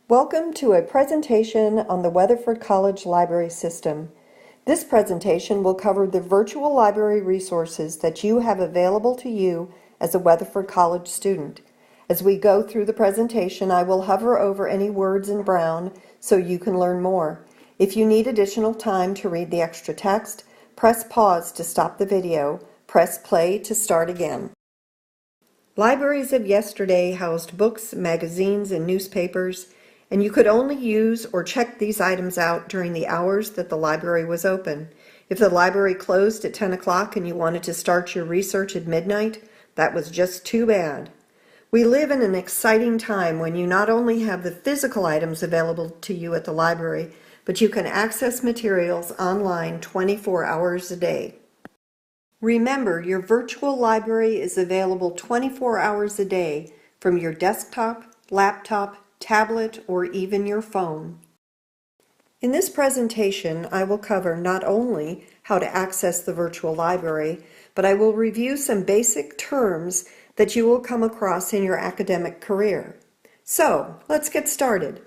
Welcome to a presentation on the Weatherford College Library System. This presentation will cover the virtual library resources that you have available to you as a Weatherford College student. As we go through the presentation, I will hover over any words in brown so you can learn more. If you need additional time to read the extra text, press pause to stop the video. Press play to start again. Libraries of yesterday housed books, magazines, and newspapers, and you could only use or check these items out during the hours that the library was open. If the library closed at 10 o'clock and you wanted to start your research at midnight, that was just too bad. We live in an exciting time when you not only have the physical items available to you at the library, but you can access materials online 24 hours a day. Remember, your virtual library is available 24 hours a day from your desktop, laptop, tablet, or even your phone. In this presentation, I will cover not only how to access the virtual library, but I will review some basic terms that you will come across in your academic career. So, let's get started.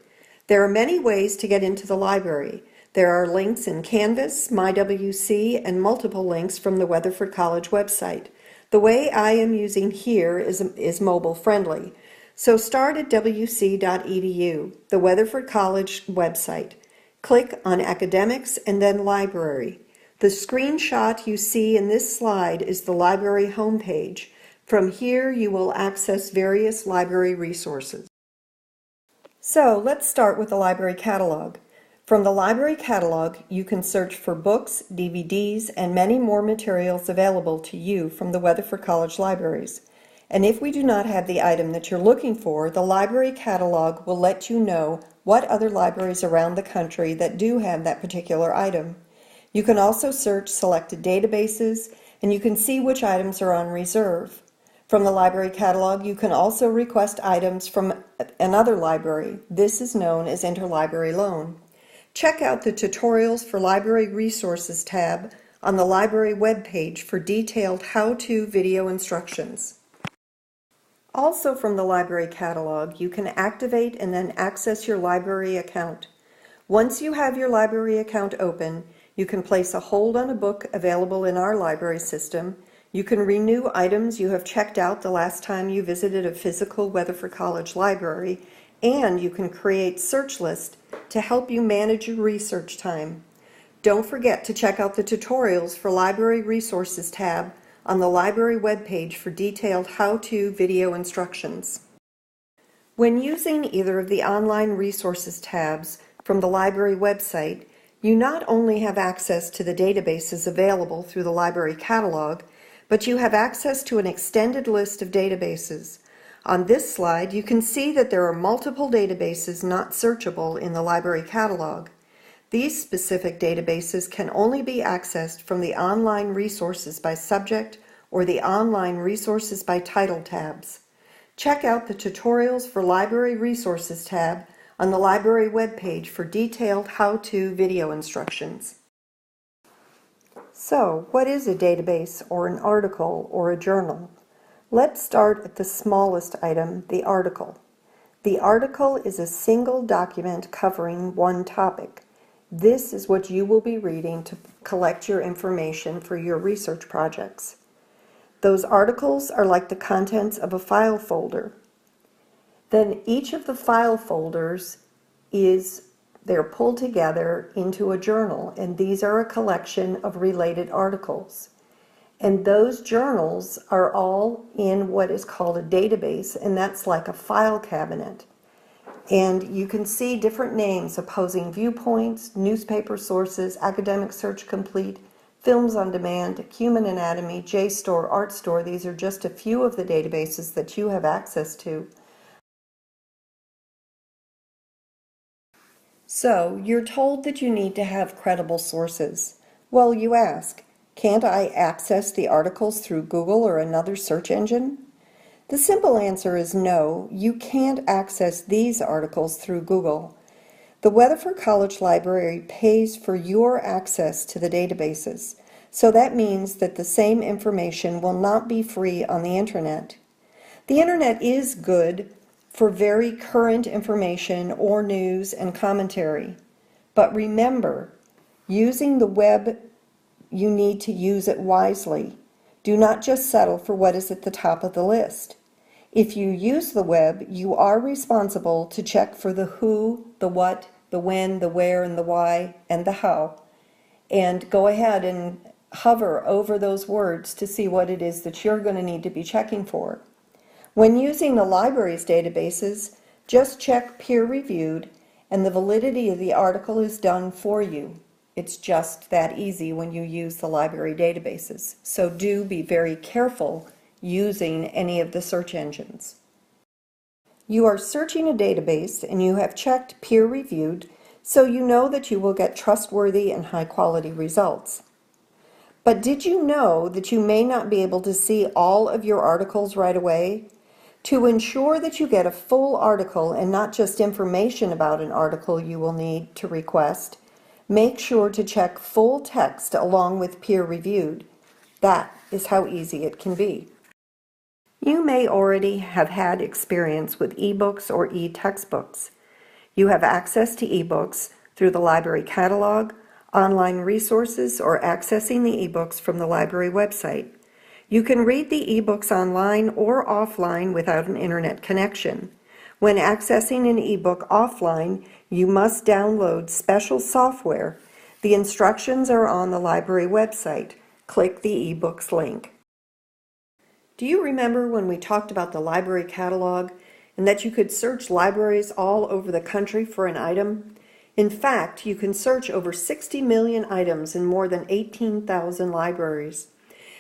There are many ways to get into the library. There are links in Canvas, MyWC, and multiple links from the Weatherford College website. The way I am using here is mobile friendly. So start at wc.edu, the Weatherford College website. Click on Academics and then Library. The screenshot you see in this slide is the library homepage. From here you will access various library resources. So let's start with the library catalog. From the library catalog, you can search for books, DVDs, and many more materials available to you from the Weatherford College libraries. And if we do not have the item that you're looking for, the library catalog will let you know what other libraries around the country that do have that particular item. You can also search selected databases, and you can see which items are on reserve. From the library catalog, you can also request items from another library. This is known as interlibrary loan. Check out the Tutorials for Library Resources tab on the library webpage for detailed how-to video instructions. Also from the library catalog, you can activate and then access your library account. Once you have your library account open, you can place a hold on a book available in our library system. You can renew items you have checked out the last time you visited a physical Weatherford College library, and you can create search lists to help you manage your research time. Don't forget to check out the Tutorials for Library Resources tab on the library webpage for detailed how-to video instructions. When using either of the online resources tabs from the library website, you not only have access to the databases available through the library catalog, but you have access to an extended list of databases. On this slide, you can see that there are multiple databases not searchable in the library catalog. These specific databases can only be accessed from the online resources by subject or the online resources by title tabs. Check out the Tutorials for Library Resources tab on the library webpage for detailed how-to video instructions. So, what is a database or an article or a journal? Let's start at the smallest item, the article. The article is a single document covering one topic. This is what you will be reading to collect your information for your research projects. Those articles are like the contents of a file folder. Then each of the file folders they're pulled together into a journal, and these are a collection of related articles. And those journals are all in what is called a database, and that's like a file cabinet. And you can see different names: Opposing Viewpoints, Newspaper Sources, Academic Search Complete, Films on Demand, Human Anatomy, JSTOR, ArtStore. These are just a few of the databases that you have access to. So, you're told that you need to have credible sources. Well, you ask, can't I access the articles through Google or another search engine? The simple answer is no, you can't access these articles through Google. The Weatherford College Library pays for your access to the databases, so that means that the same information will not be free on the internet. The internet is good for very current information or news and commentary. But remember, using the web, you need to use it wisely. Do not just settle for what is at the top of the list. If you use the web, you are responsible to check for the who, the what, the when, the where, and the why, and the how. And go ahead and hover over those words to see what it is that you're going to need to be checking for. When using the library's databases, just check peer-reviewed, and the validity of the article is done for you. It's just that easy when you use the library databases. So do be very careful using any of the search engines. You are searching a database and you have checked peer-reviewed, so you know that you will get trustworthy and high-quality results. But did you know that you may not be able to see all of your articles right away? To ensure that you get a full article and not just information about an article you will need to request, make sure to check full text along with peer-reviewed. That is how easy it can be. You may already have had experience with ebooks or e-textbooks. You have access to ebooks through the library catalog, online resources, or accessing the ebooks from the library website. You can read the ebooks online or offline without an internet connection. When accessing an ebook offline, you must download special software. The instructions are on the library website. Click the ebooks link. Do you remember when we talked about the library catalog and that you could search libraries all over the country for an item? In fact, you can search over 60 million items in more than 18,000 libraries.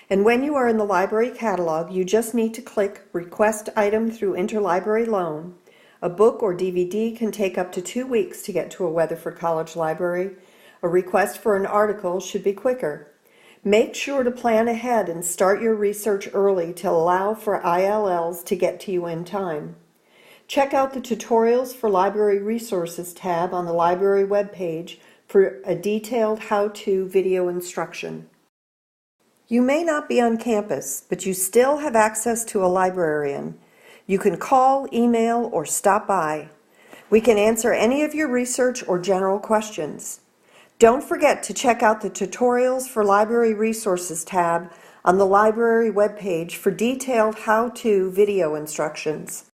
And when you are in the library catalog, you just need to click Request Item through Interlibrary Loan. A book or DVD can take up to 2 weeks to get to a Weatherford College library. A request for an article should be quicker. Make sure to plan ahead and start your research early to allow for ILLs to get to you in time. Check out the Tutorials for Library Resources tab on the library webpage for a detailed how-to video instruction. You may not be on campus, but you still have access to a librarian. You can call, email, or stop by. We can answer any of your research or general questions. Don't forget to check out the Tutorials for Library Resources tab on the library webpage for detailed how-to video instructions.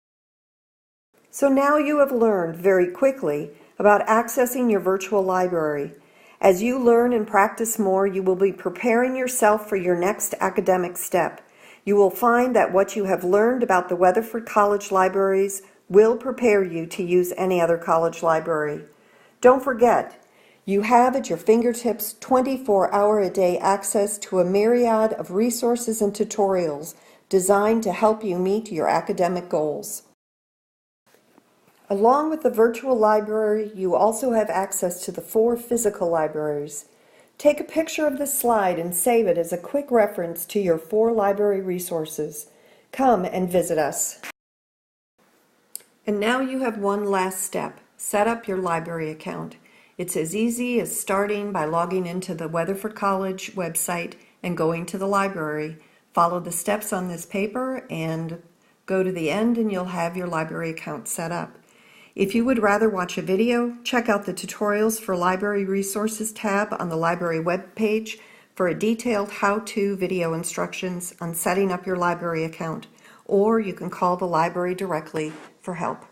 So now you have learned very quickly about accessing your virtual library. As you learn and practice more, you will be preparing yourself for your next academic step. You will find that what you have learned about the Weatherford College libraries will prepare you to use any other college library. Don't forget, you have at your fingertips 24-hour-a-day access to a myriad of resources and tutorials designed to help you meet your academic goals. Along with the virtual library, you also have access to the 4 physical libraries. Take a picture of this slide and save it as a quick reference to your 4 library resources. Come and visit us. And now you have one last step. Set up your library account. It's as easy as starting by logging into the Weatherford College website and going to the library. Follow the steps on this paper and go to the end and you'll have your library account set up. If you would rather watch a video, check out the Tutorials for Library Resources tab on the library webpage for a detailed how-to video instructions on setting up your library account, or you can call the library directly for help.